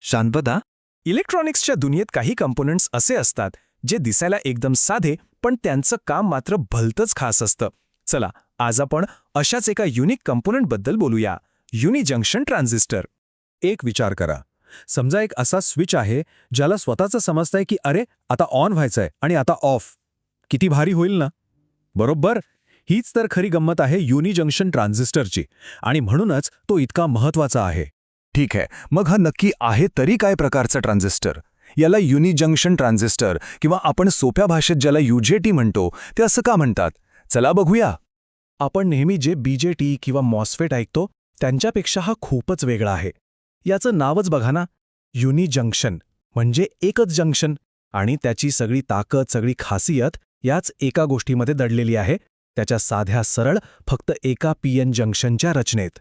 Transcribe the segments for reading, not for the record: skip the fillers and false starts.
शांतता. इलेक्ट्रॉनिक्सच्या दुनियेत काही कंपोनेंट्स असे असतात जे दिसायला एकदम साधे पण त्यांचं काम मात्र भलतंच खास असतं. चला आज आपण अशाच एका युनिक कंपोनेंटबद्दल बोलूया, युनि जंक्शन ट्रान्झिस्टर. एक विचार करा. समजा एक असा स्विच आहे ज्याला स्वतःचं समजतंय की अरे आता ऑन व्हायचंय आणि आता ऑफ. किती भारी होईल ना. बरोबर, हीच तर खरी गंमत आहे युनि जंक्शन ट्रान्झिस्टरची, आणि म्हणूनच तो इतका महत्वाचा आहे. ठीक आहे, मग हा नक्की आहे तरी काय प्रकारचा ट्रान्झिस्टर? याला युनि जंक्शन ट्रान्झिस्टर किंवा आपण सोप्या भाषेत ज्याला UJT म्हणतो ते असं का म्हणतात? चला बघूया. आपण नेहमी जे BJT किंवा मॉस्फेट ऐकतो त्यांच्यापेक्षा हा खूपच वेगळा आहे. याचं नावच बघा ना, युनि जंक्शन म्हणजे एकच जंक्शन, आणि त्याची सगळी ताकद, सगळी खासियत याच एका गोष्टीमध्ये दडलेली आहे, त्याच्या साध्या सरळ फक्त एका PN जंक्शनच्या रचनेत.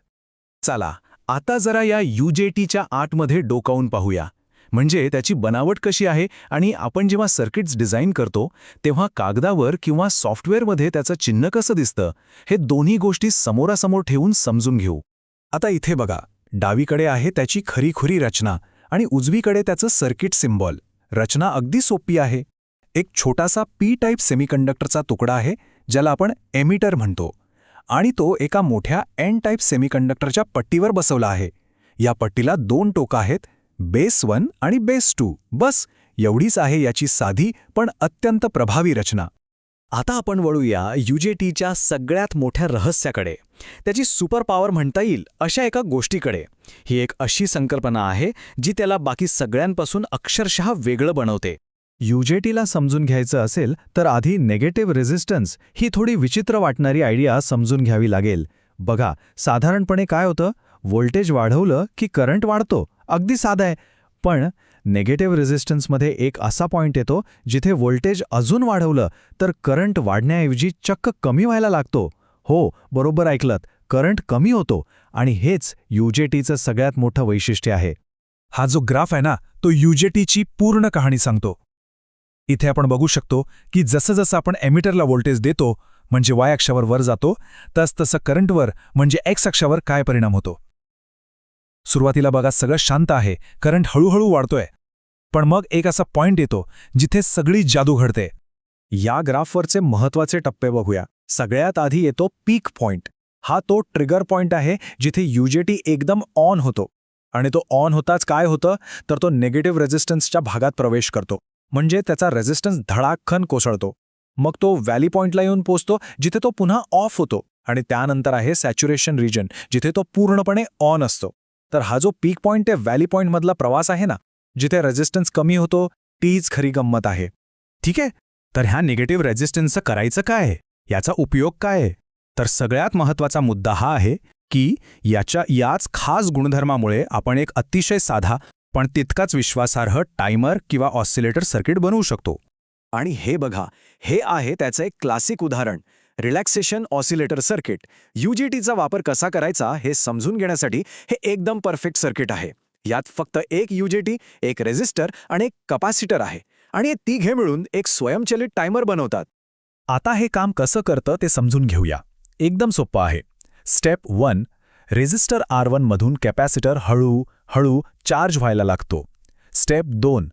चला आता जरा या UJTच्या आतमध्ये डोकावून पाहूया. म्हणजे त्याची बनावट कशी आहे आणि आपण जेव्हा सर्किट्स डिझाईन करतो तेव्हा कागदावर किंवा सॉफ्टवेअरमध्ये त्याचं चिन्ह कसं दिसतं, हे दोन्ही गोष्टी समोरासमोर ठेवून समजून घेऊ. आता इथे बघा, डावीकडे आहे त्याची खरीखुरी रचना आणि उजवीकडे त्याचं सर्किट सिम्बॉल. रचना अगदी सोपी आहे. एक छोटासा P टाईप सेमीकंडक्टरचा तुकडा आहे ज्याला आपण एमिटर म्हणतो, आणि तो एका मोठ्या N टाईप सेमीकंडक्टरच्या पट्टीवर बसवला आहे. या पट्टीला दोन टोकं आहेत, बेस 1 आणि बेस 2. बस एवढीच आहे याची साधी पण अत्यंत प्रभावी रचना. आता आपण वळूया UJTच्या सगळ्यात मोठ्या रहस्याकडे, त्याची सुपर पॉवर म्हणता येईल अशा एका गोष्टीकडे. ही एक अशी संकल्पना आहे जी त्याला बाकी सगळ्यांपासून अक्षरशः वेगळं बनवते. UJTला समजून घ्यायचं असेल तर आधी नेगेटिव्ह रेझिस्टन्स ही थोडी विचित्र वाटणारी आयडिया समजून घ्यावी लागेल. बघा, साधारणपणे काय होतं, व्होल्टेज वाढवलं की करंट वाढतो, अगदी साधं आहे. पण नेगेटिव्ह रेझिस्टन्समध्ये एक असा पॉइंट येतो जिथे व्होल्टेज अजून वाढवलं तर करंट वाढण्याऐवजी चक्क कमी व्हायला लागतो. हो, बरोबर ऐकलत, करंट कमी होतो, आणि हेच UJTचं सगळ्यात मोठं वैशिष्ट्य आहे. हा जो ग्राफ आहे ना, तो UJTची पूर्ण कहाणी सांगतो. इथे आपण बघू शकतो की जसं जसं आपण एमिटरला व्होल्टेज देतो म्हणजे Y अक्षावर वर जातो, तसतसं करंटवर म्हणजे X अक्षावर काय परिणाम होतो. सुरुवातीला बघा सगळं शांत आहे, करंट हळूहळू वाढतोय. पण मग एक असा पॉइंट येतो जिथे सगळी जादू घडते. या ग्राफवरचे महत्त्वाचे टप्पे बघूया. सगळ्यात आधी येतो पीक पॉइंट. हा तो ट्रिगर पॉइंट आहे जिथे UJT एकदम ऑन होतो, आणि तो ऑन होताच काय होतं तर तो निगेटिव्ह रेझिस्टन्सच्या भागात प्रवेश करतो, म्हणजे त्याचा रेझिस्टन्स धडाखन कोसळतो. मग तो व्हॅली पॉइंटला येऊन पोचतो जिथे तो पुन्हा ऑफ होतो, आणि त्यानंतर आहे सॅच्युरेशन रिजन जिथे तो पूर्णपणे ऑन असतो. तर हा जो पीक पॉइंट ते व्हॅली पॉइंटमधला प्रवास आहे ना, जिथे रेझिस्टन्स कमी होतो, तीच खरी गंमत आहे. ठीक आहे, तर ह्या निगेटिव्ह रेझिस्टन्सचं करायचं काय, याचा उपयोग काय? तर सगळ्यात महत्त्वाचा मुद्दा हा आहे की याच खास गुणधर्मामुळे आपण एक अतिशय साधा पण तितकाच विश्वासार्ह टायमर किंवा ऑसिलेटर सर्किट बनवू शकतो. आणि हे बघा, हे आहे त्याचं एक क्लासिक उदाहरण, रिलॅक्सेशन ऑसिलेटर सर्किट. UJTचा वापर कसा करायचा हे समजून घेण्यासाठी हे एकदम परफेक्ट सर्किट आहे. यात फक्त एक UJT, एक रेझिस्टर आणि एक कपॅसिटर आहे, आणि हे तिघे मिळून एक स्वयंचलित टायमर बनवतात. आता हे काम कसं करतं ते समजून घेऊया. एकदम सोपं आहे. स्टेप 1, रेझिस्टर R1 मधून कॅपॅसिटर हळूहळू चार्ज व्हायला लागतो. स्टेप 2,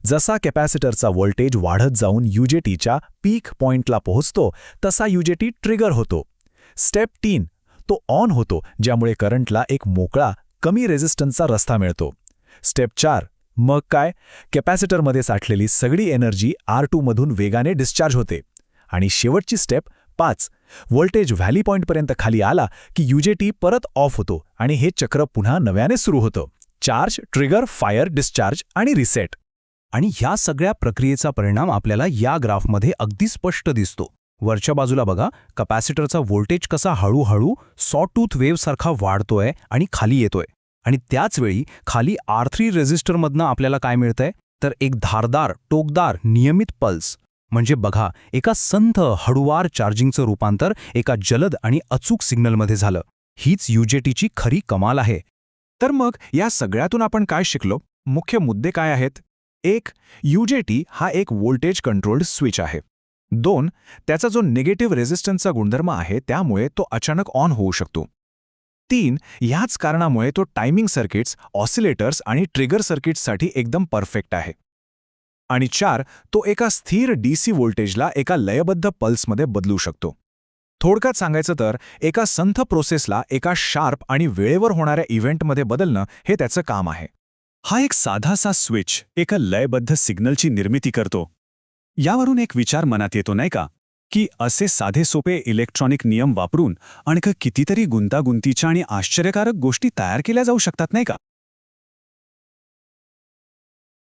जसा कॅपॅसिटरचा व्होल्टेज वाढत जाऊन UJTच्या पीक पॉइंटला पोहोचतो तसा UJT ट्रिगर होतो. स्टेप 3, तो ऑन होतो, ज्यामुळे करंटला एक मोकळा कमी रेझिस्टन्सचा रस्ता मिळतो. स्टेप 4, मग काय, कॅपॅसिटरमध्ये साठलेली सगळी एनर्जी R2 मधून वेगाने डिस्चार्ज होते. आणि शेवटची स्टेप 5, व्होल्टेज व्हॅली पॉइंटपर्यंत खाली आला की UJT परत ऑफ होतो, आणि हे चक्र पुन्हा नव्याने सुरू होतं. चार्ज, ट्रिगर, फायर, डिस्चार्ज आणि रिसेट. आणि ह्या सगळ्या प्रक्रियेचा परिणाम आपल्याला या ग्राफमध्ये अगदी स्पष्ट दिसतो. वरच्या बाजूला बघा, कपॅसिटरचा व्होल्टेज कसा हळूहळू सॉटूथ वेव्हसारखा वाढतोय आणि खाली येतोय. आणि त्याचवेळी खाली R3 रेझिस्टरमधनं आपल्याला काय मिळतंय तर एक धारदार, टोकदार, नियमित पल्स. म्हणजे बघा, एका संथ हळूवार चार्जिंगचं रूपांतर एका जलद आणि अचूक सिग्नलमध्ये झालं. हीच UJTची खरी कमाल आहे. तर मग या सगळ्यातून आपण काय शिकलो? मुख्य मुद्दे काय आहेत? 1, UJT हा एक व्होल्टेज कंट्रोल्ड स्विच आहे. 2, त्याचा जो निगेटिव्ह रेझिस्टन्सचा गुणधर्म आहे त्यामुळे तो अचानक ऑन होऊ शकतो. 3 ह्याच कारणामुळे तो टायमिंग सर्किट्स, ऑसिलेटर्स आणि ट्रिगर सर्किट्ससाठी एकदम परफेक्ट आहे. आणि 4 तो एका स्थिर डीसी व्होल्टेजला एका लयबद्ध पल्समध्ये बदलू शकतो. थोडक्यात सांगायचं तर एका संथ प्रोसेसला एका शार्प आणि वेळेवर होणाऱ्या इव्हेंटमध्ये बदलणं हे त्याचं काम आहे. हा एक साधासा स्विच एका लयबद्ध सिग्नलची निर्मिती करतो. यावरून एक विचार मनात येतो नाही का, की असे साधे सोपे इलेक्ट्रॉनिक नियम वापरून आणखी कितीतरी गुंतागुंतीच्या आणि आश्चर्यकारक गोष्टी तयार केल्या जाऊ शकतात नाही का.